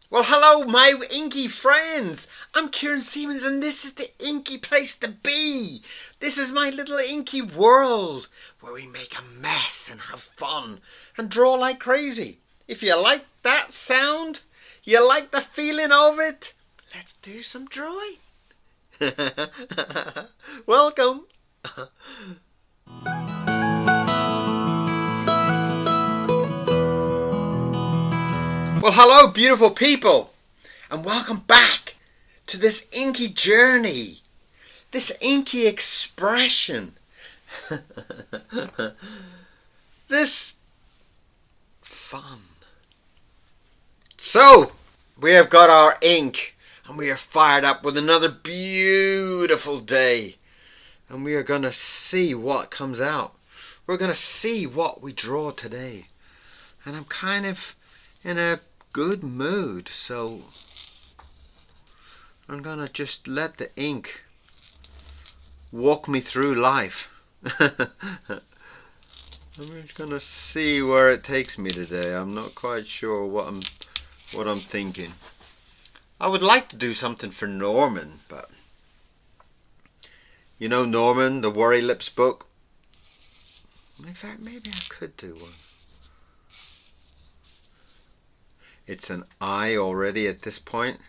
Well, hello, my inky friends. I'm Kieron Seamons, and this is the inky place to be. This is my little inky world where we make a mess and have fun and draw like crazy. If you like that sound, you like the feeling of it, let's do some drawing. Welcome. Well, hello, beautiful people, and welcome back to this inky journey, this inky expression, this fun. So, we have got our ink, and we are fired up with another beautiful day, and we are going to see what comes out. We're going to see what we draw today, and I'm kind of in a good mood, so I'm gonna just let the ink walk me through life. I'm just gonna see where it takes me today. I'm not quite sure what I'm thinking. I would like to do something for Norman, but you know Norman, the Worry Lips book? In fact, maybe I could do one. It's an eye already at this point,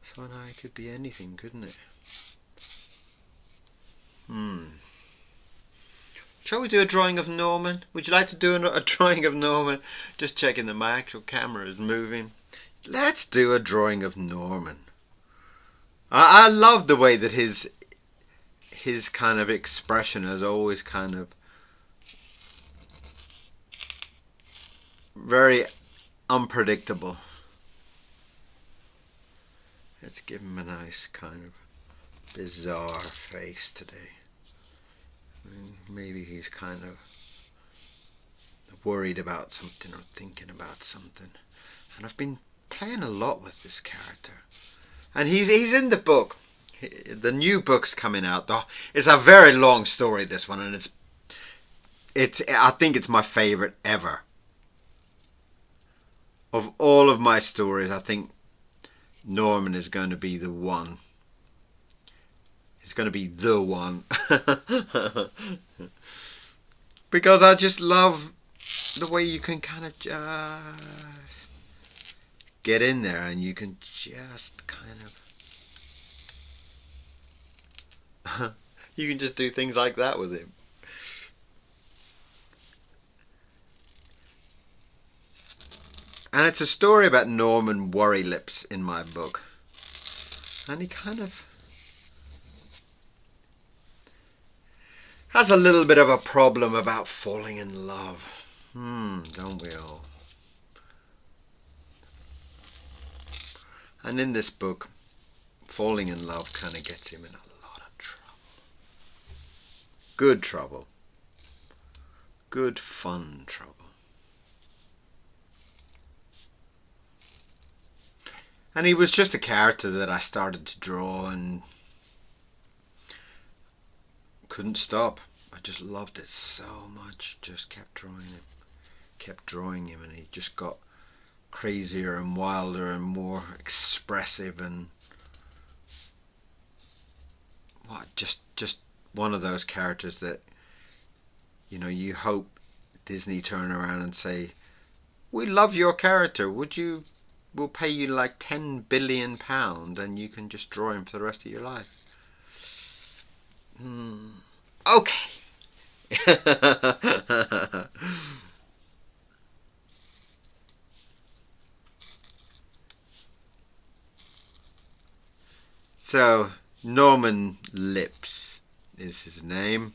so an eye could be anything, couldn't it? Shall we do a drawing of Norman? Would you like to do a drawing of Norman? Just checking that my actual camera is moving. Let's do a drawing of Norman. I love the way that his kind of expression is always kind of very unpredictable. Let's give him a nice kind of bizarre face today. Maybe he's kind of worried about something or thinking about something. And I've been playing a lot with this character. And he's in the book. The new book's coming out. It's a very long story, this one, and it's I think it's my favorite ever. Of all of my stories, I think Norman is going to be the one. He's going to be the one. Because I just love the way you can kind of just get in there and you can just kind of you can just do things like that with him. And it's a story about Norman Worry Lips in my book. And he kind of has a little bit of a problem about falling in love. Don't we all? And in this book, falling in love kind of gets him in a lot of trouble. Good trouble. Good fun trouble. And he was just a character that I started to draw and couldn't stop. I just loved it so much. Just kept drawing him, and he just got crazier and wilder and more expressive, and just one of those characters that, you know, you hope Disney turn around and say, "We love your character. We'll pay you like £10 billion and you can just draw him for the rest of your life." Okay. So, Norman Lips is his name.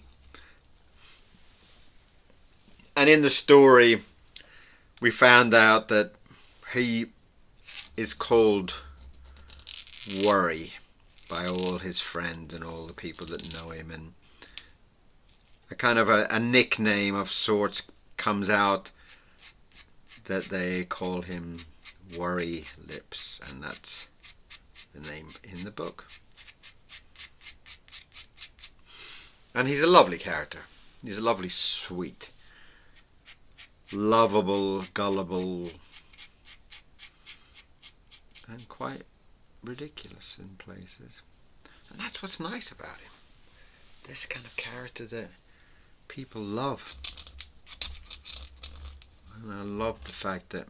And in the story, we found out that he is called Worry by all his friends and all the people that know him, and a kind of a nickname of sorts comes out that they call him Worry Lips, and that's the name in the book. And he's a lovely character. He's a lovely, sweet, lovable, gullible, and quite ridiculous in places. And that's what's nice about him. This kind of character that people love. And I love the fact that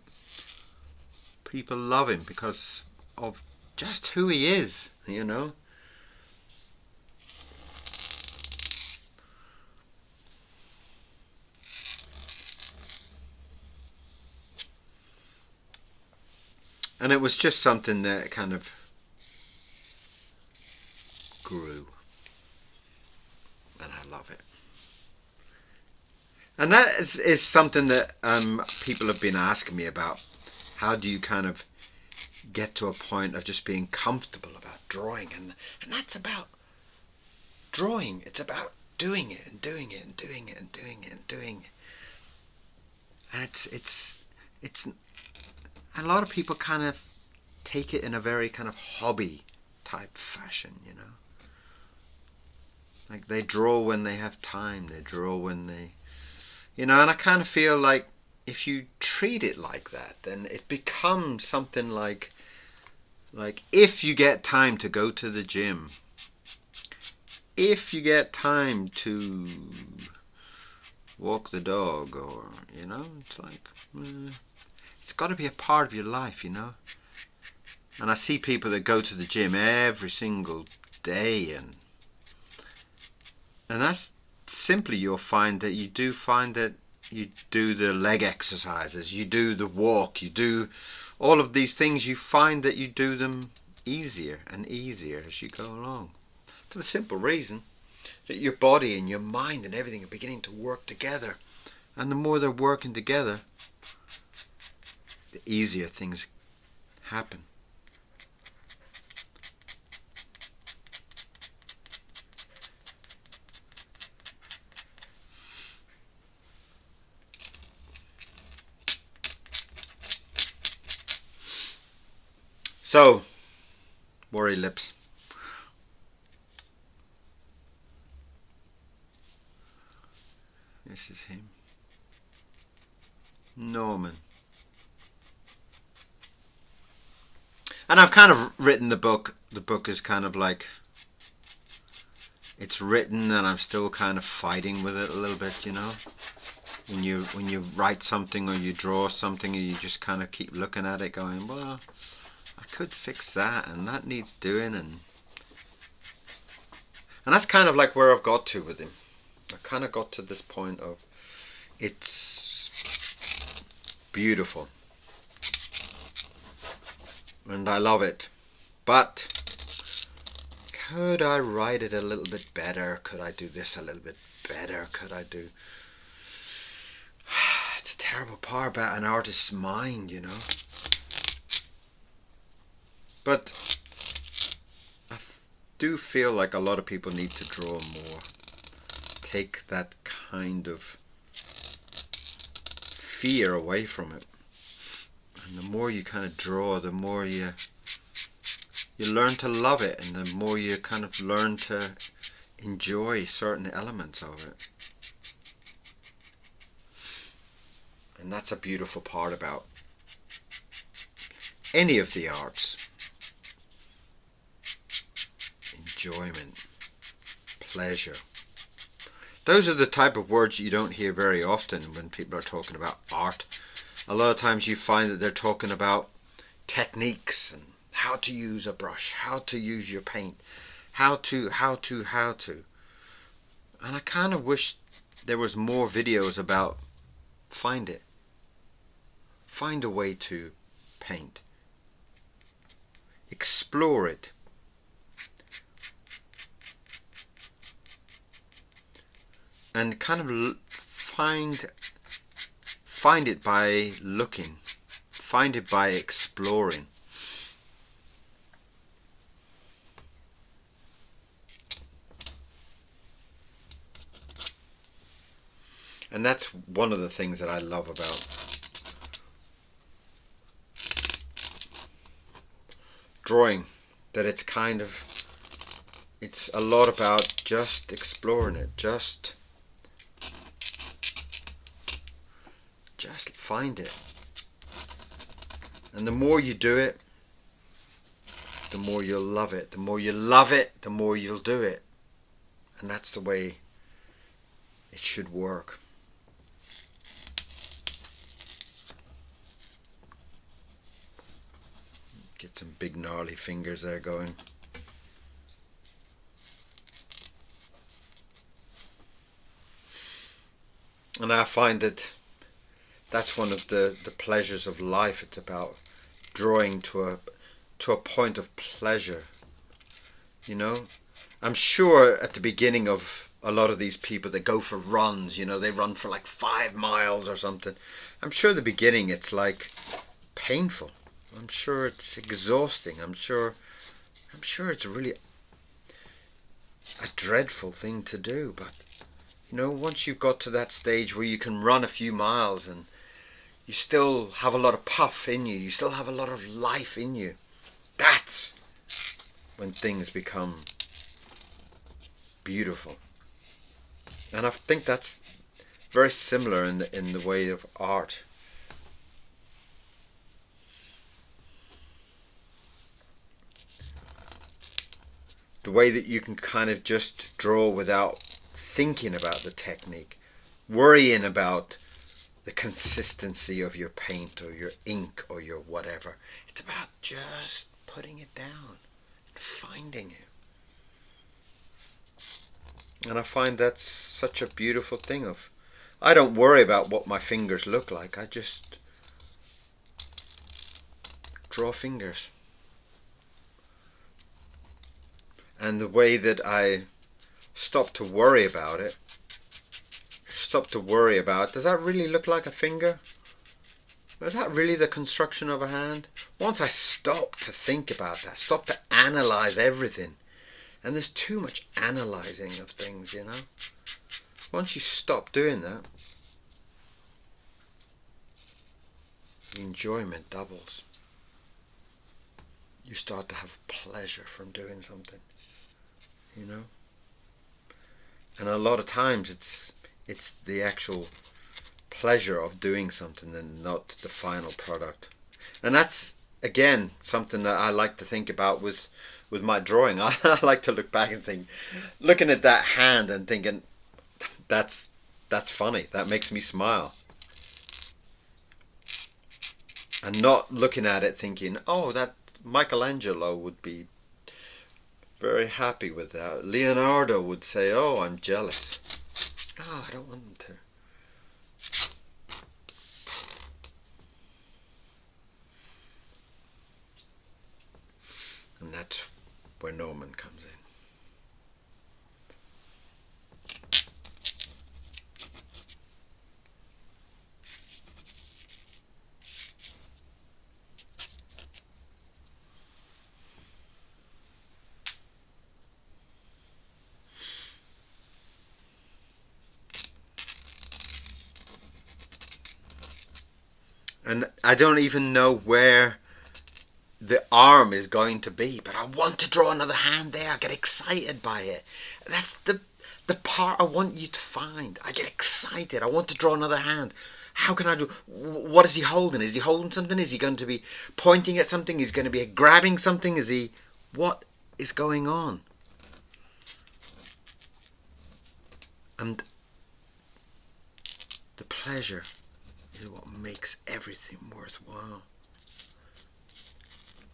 people love him because of just who he is, you know. And it was just something that kind of grew. And I love it. And that is something that people have been asking me about. How do you kind of get to a point of just being comfortable about drawing? And that's about drawing. It's about doing it and doing it and doing it and doing it and doing it. And it's and a lot of people kind of take it in a very kind of hobby type fashion, you know. Like they draw when they have time. They draw when they, you know, and I kind of feel like if you treat it like that, then it becomes something like if you get time to go to the gym, if you get time to walk the dog, or, you know, it's like, it's got to be a part of your life, you know. And I see people that go to the gym every single day, and that's simply, you'll find that you do the leg exercises, you do the walk, you do all of these things, you find that you do them easier and easier as you go along. For the simple reason that your body and your mind and everything are beginning to work together. And the more they're working together, the easier things happen. So, worry lips. This is him. Norman. And I've kind of written the book. The book is kind of like, it's written and I'm still kind of fighting with it a little bit, you know. When you write something or you draw something and you just kind of keep looking at it going, well, I could fix that and that needs doing, and that's kind of like where I've got to with him. I kind of got to this point of, it's beautiful and I love it, but could I write it a little bit better? Could I do this a little bit better? Could I do... It's a terrible part about an artist's mind, you know. But I do feel like a lot of people need to draw more. Take that kind of fear away from it. And the more you kind of draw, the more you learn to love it, and the more you kind of learn to enjoy certain elements of it. And that's a beautiful part about any of the arts. Enjoyment, pleasure. Those are the type of words you don't hear very often when people are talking about art. A lot of times you find that they're talking about techniques and how to use a brush, how to use your paint, how to. And I kind of wish there was more videos about find it. Find a way to paint. Explore it. And kind of find it by looking. Find it by exploring. And that's one of the things that I love about drawing, that it's kind of, it's a lot about just exploring it, just find it. And the more you do it, the more you'll love it. The more you love it, the more you'll do it. And that's the way it should work. Get some big gnarly fingers there going. And I find that that's one of the pleasures of life. It's about drawing to a point of pleasure. You know, I'm sure at the beginning of a lot of these people that go for runs, you know, they run for like 5 miles or something. I'm sure at the beginning it's like painful. I'm sure it's exhausting. I'm sure it's really a dreadful thing to do. But you know, once you've got to that stage where you can run a few miles and you still have a lot of puff in you, you still have a lot of life in you, that's when things become beautiful. And I think that's very similar in the way of art. The way that you can kind of just draw without thinking about the technique, worrying about the consistency of your paint or your ink or your whatever. It's about just putting it down and finding it. And I find that's such a beautiful thing I don't worry about what my fingers look like. I just draw fingers. And the way that I stop to worry about it, does that really look like a finger? Is that really the construction of a hand? Once I stop to think about that, stop to analyze everything, and there's too much analyzing of things, you know. Once you stop doing that, the enjoyment doubles. You start to have pleasure from doing something, you know. And a lot of times it's the actual pleasure of doing something and not the final product. And that's, again, something that I like to think about with my drawing. I like to look back and think, looking at that hand and thinking, that's funny, that makes me smile. And not looking at it thinking, oh, that Michelangelo would be very happy with that. Leonardo would say, oh, I'm jealous. No, I don't want them to. And that's where Norman comes in. And I don't even know where the arm is going to be, but I want to draw another hand there. I get excited by it. That's the part I want you to find. I get excited. I want to draw another hand. How can I do? What is he holding? Is he holding something? Is he going to be pointing at something? Is he going to be grabbing something? What is going on? And the pleasure is what makes everything worthwhile.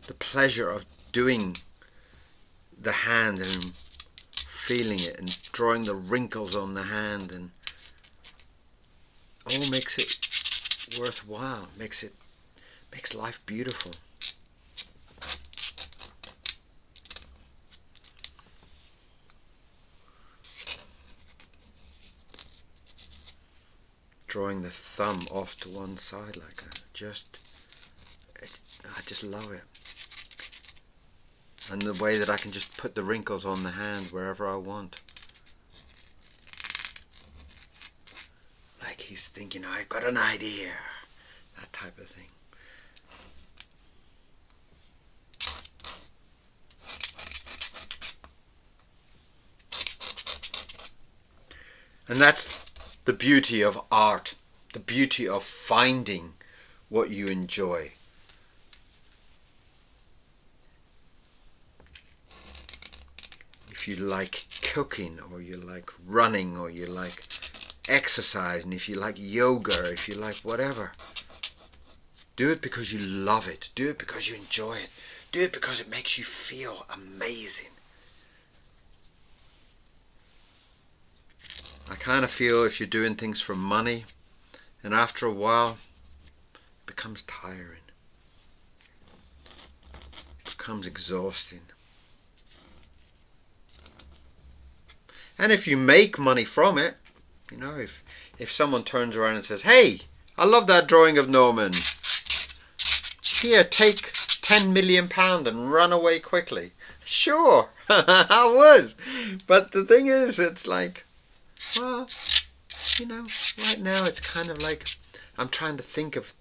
The pleasure of doing the hand and feeling it and drawing the wrinkles on the hand and all makes it worthwhile, makes life beautiful. Drawing the thumb off to one side like that, I just love it. And the way that I can just put the wrinkles on the hand wherever I want. Like he's thinking, I've got an idea. That type of thing. And that's the beauty of art. The beauty of finding what you enjoy. if you like cooking, or you like running, or you like exercise, and if you like yoga, or if you like whatever, do it because you love it. Do it because you enjoy it. Do it because it makes you feel amazing. I kind of feel if you're doing things for money, and after a while, it becomes tiring. It becomes exhausting. And if you make money from it, you know, if someone turns around and says, "Hey, I love that drawing of Norman. Here, take £10 million and run away quickly." Sure, I would. But the thing is, it's like, well, you know, right now it's kind of like I'm trying to think of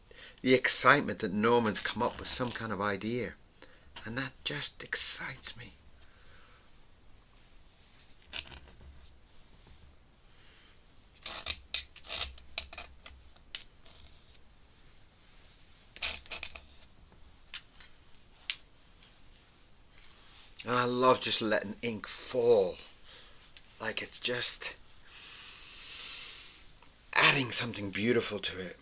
the excitement that Norman's come up with some kind of idea. And that just excites me. And I love just letting ink fall. Like it's just adding something beautiful to it.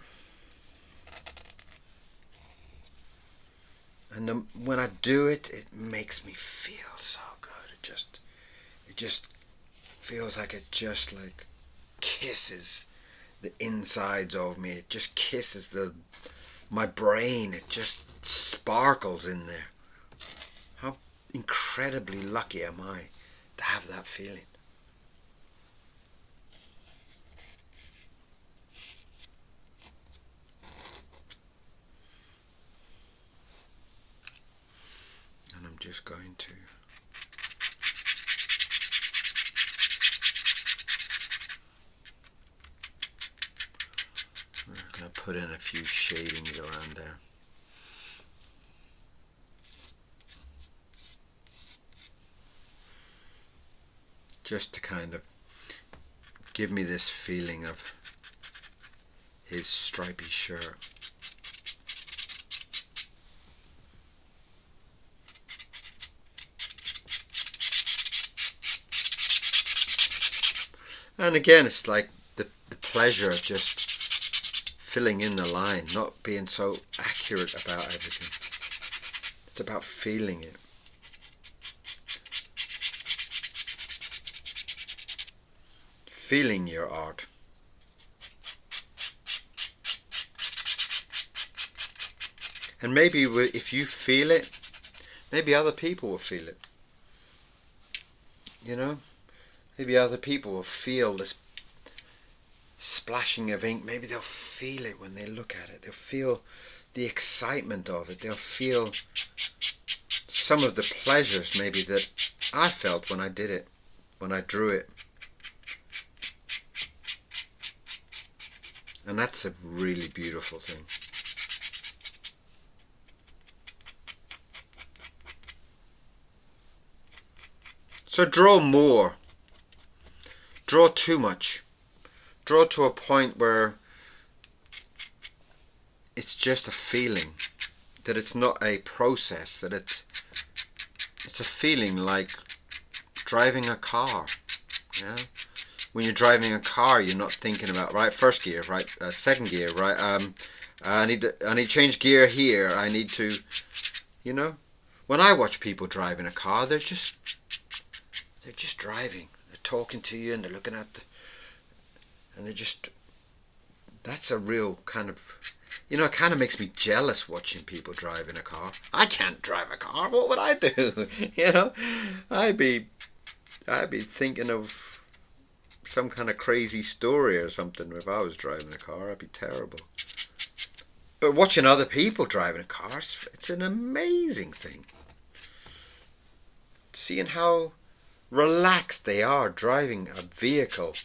And when I do it, it makes me feel so good. It just feels like it just like kisses the insides of me. It just kisses my brain. It just sparkles in there. How incredibly lucky am I to have that feeling. And I'm just going to put in a few shadings around there. Just to kind of give me this feeling of his stripy shirt. And again, it's like the pleasure of just filling in the line, not being so accurate about everything. It's about feeling it. Feeling your art. And maybe if you feel it, maybe other people will feel it. You know? Maybe other people will feel this splashing of ink. Maybe they'll feel it when they look at it. They'll feel the excitement of it. They'll feel some of the pleasures maybe that I felt when I did it, when I drew it. And that's a really beautiful thing. So draw more. Draw too much. Draw to a point where it's just a feeling, that it's not a process, that it's a feeling like driving a car. Yeah. When you're driving a car, you're not thinking about, right, first gear, right, second gear, right, I need to change gear here. I need to, you know, when I watch people driving a car, they're just driving. They're talking to you and they're looking at and they're just, that's a real kind of, you know, it kind of makes me jealous watching people drive in a car. I can't drive a car. What would I do? You know, I'd be thinking of some kind of crazy story or something. If I was driving a car, I'd be terrible. But watching other people driving a car, it's an amazing thing. Seeing how relaxed they are driving a vehicle.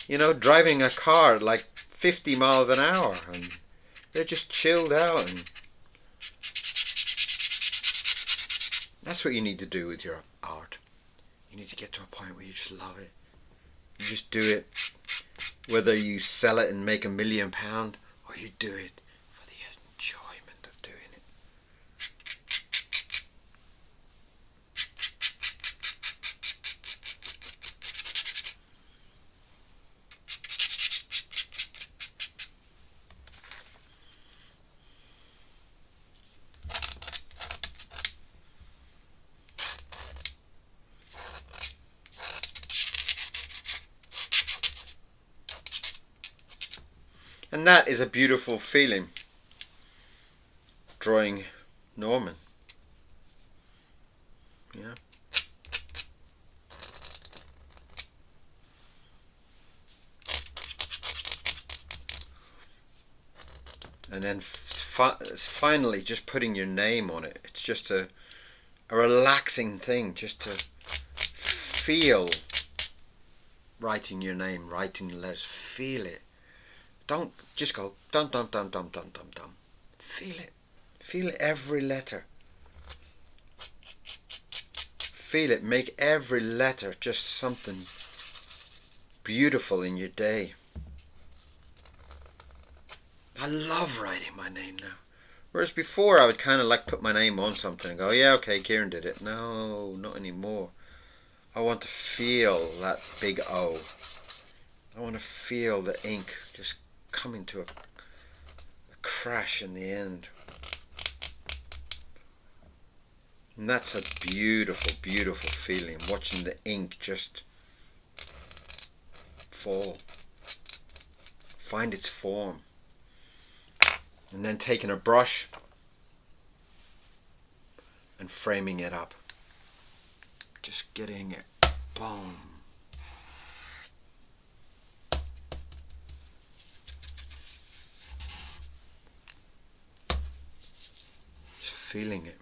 You know, driving a car at like 50 miles an hour, and they're just chilled out. And that's what you need to do with your art. You need to get to a point where you just love it. You just do it, whether you sell it and make £1 million, or you do it for the enjoyment of doing it. And that is a beautiful feeling, drawing Norman. Yeah. And then finally just putting your name on it. It's just a relaxing thing, just to feel writing your name, writing the letters. Feel it. Don't just go dum dum dum dum dum dum dum. Feel it. Feel every letter. Feel it. Make every letter just something beautiful in your day. I love writing my name now. Whereas before I would kind of like put my name on something and go, yeah, okay, Kieron did it. No, not anymore. I want to feel that big O. I want to feel the ink just coming to a crash in the end. And that's a beautiful, beautiful feeling, watching the ink just fall, find its form. And then taking a brush and framing it up. Just getting it, boom. Just feeling it.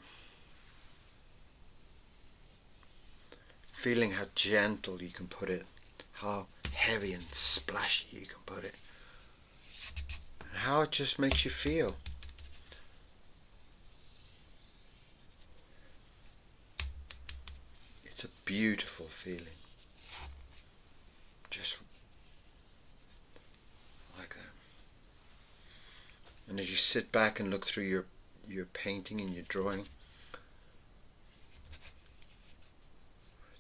Feeling how gentle you can put it, how heavy and splashy you can put it. How it just makes you feel. It's a beautiful feeling. Just like that. And as you sit back and look through your painting and your drawing,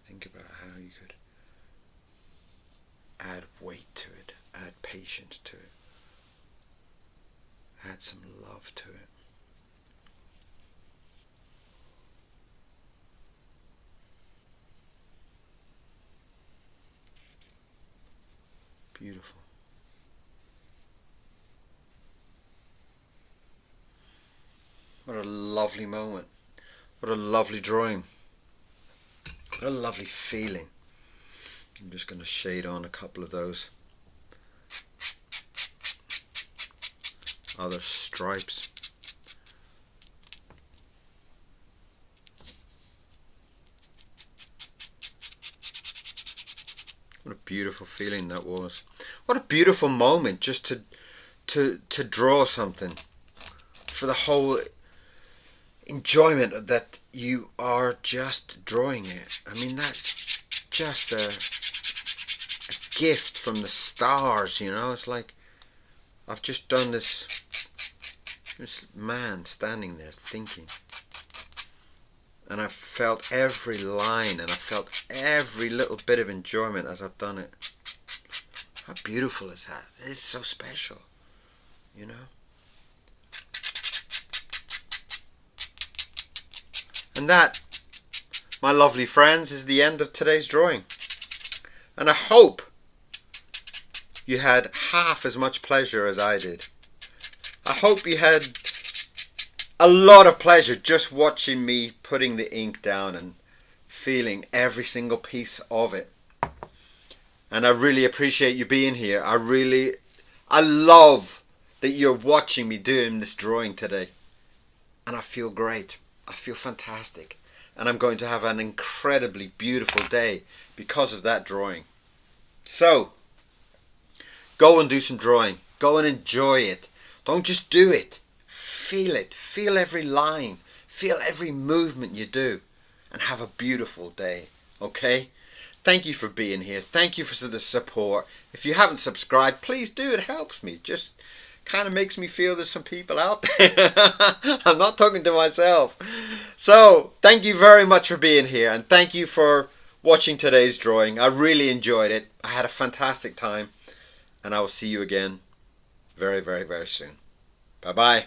think about how you could add weight to it, add patience to it. Add some love to it. Beautiful. What a lovely moment. What a lovely drawing. What a lovely feeling. I'm just going to shade on a couple of those other stripes. What a beautiful feeling that was. What a beautiful moment just to draw something, for the whole enjoyment that you are just drawing it. I mean, that's just a gift from the stars, you know. It's like I've just done this man standing there thinking, and I felt every line, and I felt every little bit of enjoyment as I've done it. How beautiful is that? It's so special, you know. And that, my lovely friends, is the end of today's drawing. And I hope you had half as much pleasure as I did. I hope you had a lot of pleasure just watching me putting the ink down and feeling every single piece of it. And I really appreciate you being here. I love that you're watching me doing this drawing today. And I feel great. I feel fantastic. And I'm going to have an incredibly beautiful day because of that drawing. So, go and do some drawing. Go and enjoy it. Don't just do it. Feel it. Feel every line. Feel every movement you do. And have a beautiful day. Okay? Thank you for being here. Thank you for the support. If you haven't subscribed, please do. It helps me. Just kind of makes me feel there's some people out there. I'm not talking to myself. So, thank you very much for being here. And thank you for watching today's drawing. I really enjoyed it. I had a fantastic time. And I will see you again very, very, very soon. Bye-bye.